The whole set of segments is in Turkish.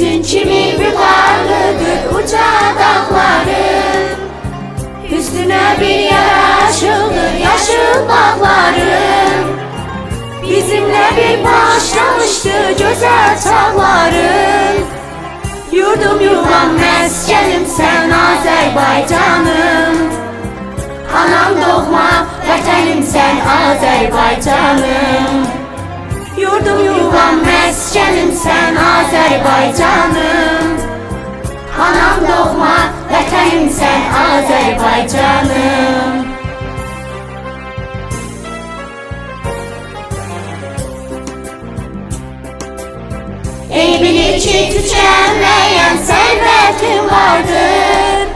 Hüzün kimi vüqarlıdır uca dağların, üstüne bir yaraşıldır yaşıl bağların. Bizimle bir başlamıştı güzel çağların. Yurdum yuvam meskenim sen Azerbaycanım. Anam doğma vətənim sen Azerbaycanım. Yurdum yuvam meskenim sen Azerbaycanım. Anam doğma vətənim sen Azerbaycanım. Ey bilir ki tükenmeyen servetin vardır.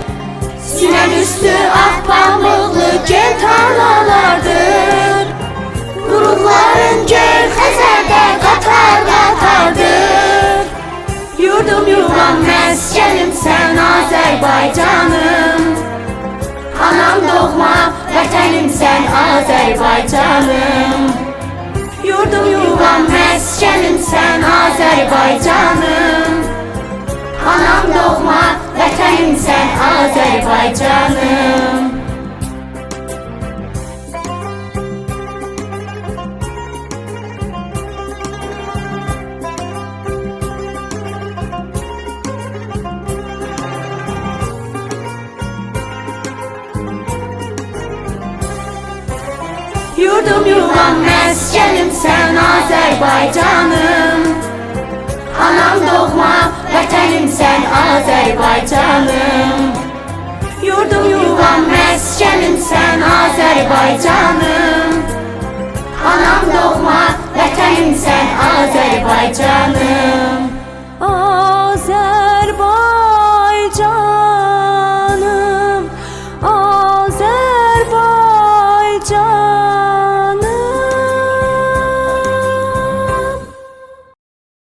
Sinem üstü ak pamuklu gel tarlalardır. Burukların göl xəzərdə qatar qatardır. Yurdum yuvam meskenim sen Azerbaycanım. Anam doğma vətənim sen Azerbaycanım. Yurdum yuvam meskenim sen Azerbaycanım. Anam doğma vətənim sen Azerbaycanım. Yurdum yuvam meskenim sen Azerbaycanım. Anam doğma vətənim sen Azerbaycanım. Yurdum yuvam meskenim sen Azerbaycanım. Anam doğma vətənim sen Azerbaycanım.